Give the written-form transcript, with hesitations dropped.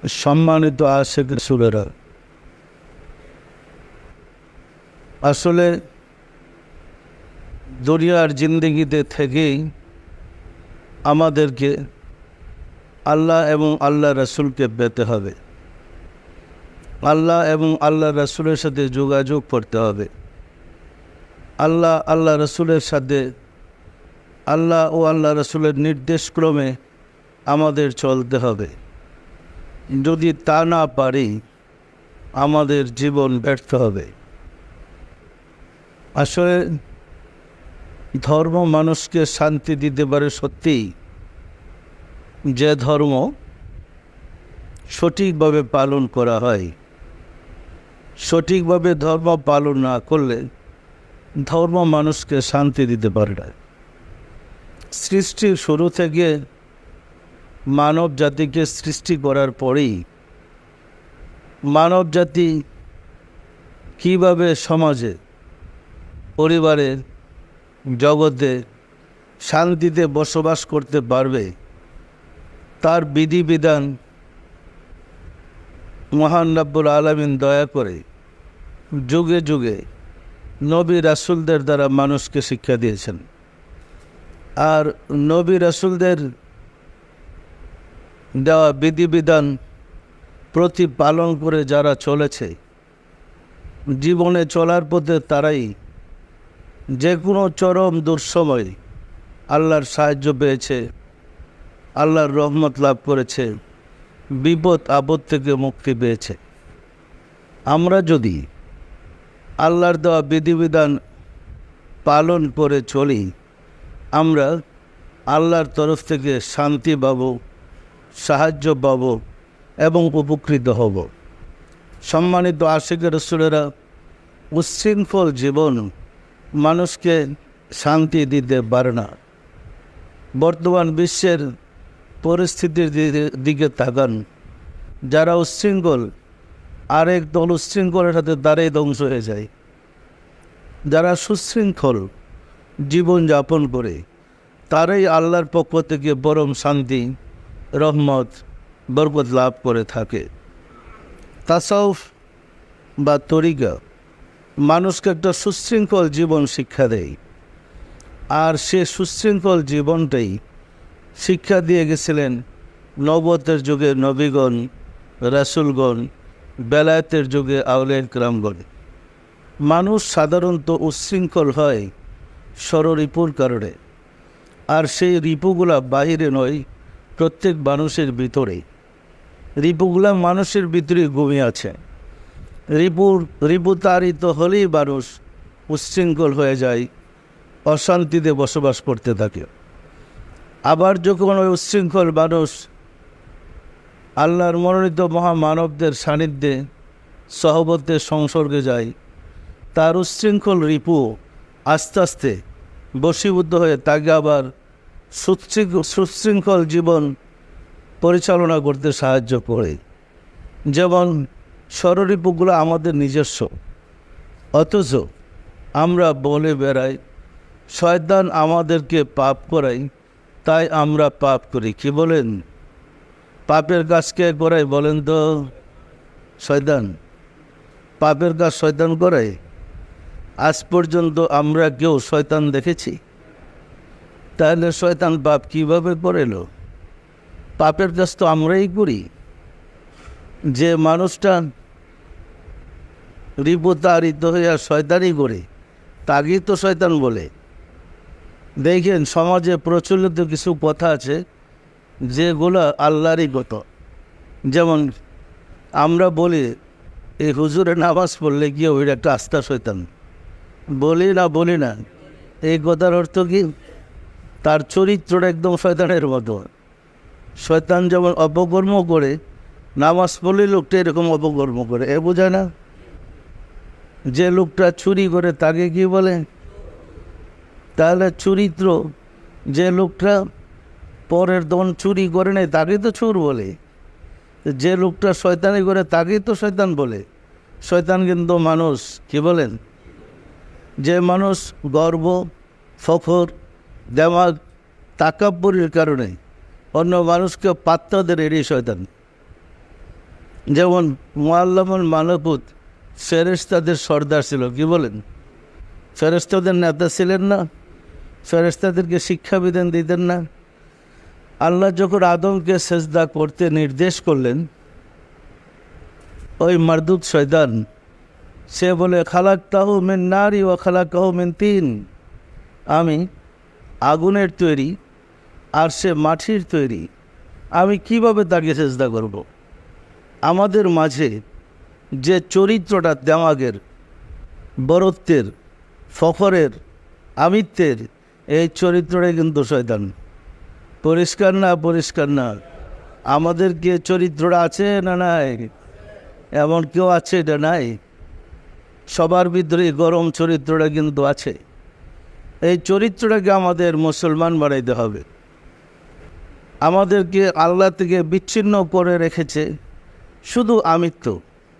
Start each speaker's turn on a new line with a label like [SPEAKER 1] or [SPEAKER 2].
[SPEAKER 1] সম্মানিত আশিক রাসূলেরা, আসলে দুনিয়ার জিন্দেগিতে থেকেই আমাদেরকে আল্লাহ এবং আল্লাহ রাসূলকে পেতে হবে। আল্লাহ এবং আল্লাহ রাসূলের সাথে যোগাযোগ করতে হবে। আল্লাহ রাসূলের সাথে আল্লাহ ও আল্লাহ রাসূলের নির্দেশক্রমে আমাদের চলতে হবে। যদি তা না পারি আমাদের জীবন ব্যর্থ হবে। আসলে ধর্ম মানুষকে শান্তি দিতে পারে সত্যিই, যে ধর্ম সঠিকভাবে পালন করা হয়। সঠিকভাবে ধর্ম পালন না করলে ধর্ম মানুষকে শান্তি দিতে পারে না। সৃষ্টির শুরু থেকে মানব জাতিকে সৃষ্টি করার পরেই মানব জাতি কীভাবে সমাজে, পরিবারে, জগতে শান্তিতে বসবাস করতে পারবে তার বিধিবিধান মহান রব্বুল আলামিন দয়া করে যুগে যুগে নবী রাসূলদের দ্বারা মানুষকে শিক্ষা দিয়েছেন। আর নবী রাসূলদের দেওয়া বিধিবিধান প্রতিপালন করে যারা চলেছে, জীবনে চলার পথে তারাই যে কোনো চরম দুঃসময় আল্লাহর সাহায্য পেয়েছে, আল্লাহর রহমত লাভ করেছে, বিপদ আপদ থেকে মুক্তি পেয়েছে। আমরা যদি আল্লাহর দেওয়া বিধিবিধান পালন করে চলি, আমরা আল্লাহর তরফ থেকে শান্তি পাব, সাহায্য পাব এবং উপকৃত হব। সম্মানিত আশিক রাসূলেরা, উচ্ছৃঙ্খল জীবন মানুষকে শান্তি দিতে পারে না। বর্তমান বিশ্বের পরিস্থিতির দিকে তাকান। যারা উচ্ছৃঙ্খল, আরেক দল উচ্ছৃঙ্খলের সাথে তারাই ধ্বংস হয়ে যায়। যারা সুশৃঙ্খল জীবন যাপন করে তারাই আল্লাহর পক্ষ থেকে পরম শান্তি, রহমত, বরকত লাভ করে থাকে। তাসাউফ বা তরিকা মানুষকে একটা সুশৃঙ্খল জীবন শিক্ষা দেয়। আর সে সুশৃঙ্খল জীবনটাই শিক্ষা দিয়ে গেছিলেন নবুয়তের যুগে নবীগণ, রাসূলগণ, বেলায়েতের যুগে আউলিয়া কিরামগণ। মানুষ সাধারণত উচ্ছৃঙ্খল হয় ষড়রিপুর কারণে। আর সেই রিপুগুলা বাহিরে নয়, প্রত্যেক মানুষের ভিতরে। রিপুগুলা মানুষের ভিতরে ঘুমিয়ে আছে। রিপু তাড়িত হলেই মানুষ উচ্ছৃঙ্খল হয়ে যায়, অশান্তিতে বসবাস করতে থাকে। আবার যখন ওই উচ্ছৃঙ্খল মানুষ আল্লাহর মনোনীত মহামানবদের সান্নিধ্যে, সহবতের সংসর্গে যায়, তার উচ্ছৃঙ্খল রিপু আস্তে আস্তে বশীভূত হয়ে তাকে আবার সুশৃঙ্খল জীবন পরিচালনা করতে সাহায্য করে। যেমন ষড়রিপুগুলো আমাদের নিজস্ব, অথচ আমরা বলে বেড়াই শয়তান আমাদেরকে পাপ করাই, তাই আমরা পাপ করি। কি বলেন? পাপের কাজ কে করাই বলেন তো? শয়তান। পাপের কাজ শয়তান করায়? আজ পর্যন্ত আমরা কেউ শয়তান দেখেছি? তাহলে শয়তান পাপ কীভাবে করেল? পাপের কাজ তো আমরাই করি। যে মানুষটা রিপুতাড়িত হইয়া শয়তানি করে তাকেই তো শয়তান বলে। দেখেন, সমাজে প্রচলিত কিছু কথা আছে যেগুলো আল্লাহরই কথা। যেমন আমরা বলি এই হুজুরে নামাজ পড়লে গিয়ে ওইটা একটা আস্থা শয়তান। বলি না, এই কথার অর্থ কি? তার চরিত্রটা একদম শয়তানের মতো। শয়তান যেমন অপকর্ম করে, নামাজ পড়লে লোকটা এরকম অপকর্ম করে। এ বোঝায় না? যে লোকটা চুরি করে তাকে কি বলে? তাহলে চরিত্র, যে লোকটা পরের ধন চুরি করে নেয় তাকে তো চোর বলে। যে লোকটা শয়তানি করে তাকেই তো শয়তান বলে। শয়তান কিন্তু মানুষ। কি বলেন? যে মানুষ গর্ব, ফখর, দেমাগ, তাকাব্বুরের কারণে অন্য মানুষকে পাত্তা দেয়, এরই শয়তান। যেমন মুআল্লামুল মালাকুত ফেরেশতাদের সর্দার ছিল, কি বলেন? ফেরেশতাদের নেতা ছিলেন না? ফেরেশতাদেরকে শিক্ষাবিধান দিতেন না? আল্লাহ যখন আদমকে সেজদা করতে নির্দেশ করলেন, ওই মারদুদ শয়তান সে বলে খালাকতাহু মিন নারি ওয়া খালাকাহু মিন তিন, আমি আগুনের তৈরি আর সে মাটির তৈরি, আমি কিভাবে তাকে সেজদা করব? আমাদের মাঝে যে চরিত্রটা দেমাগের, বরত্বের, ফখরের, আমিত্বের, এই চরিত্রটাই কিন্তু শয়তান। পরিষ্কার না? পরিষ্কার না? আমাদের কি চরিত্রটা আছে না নাই? এমন কেউ আছে এটা নাই? সবার ভিতরে গরম চরিত্রটা কিন্তু আছে। এই চরিত্রটাকে আমাদের মুসলমান বানাইতে হবে। আমাদেরকে আল্লাহ থেকে বিচ্ছিন্ন করে রেখেছে শুধু আমিত্ব।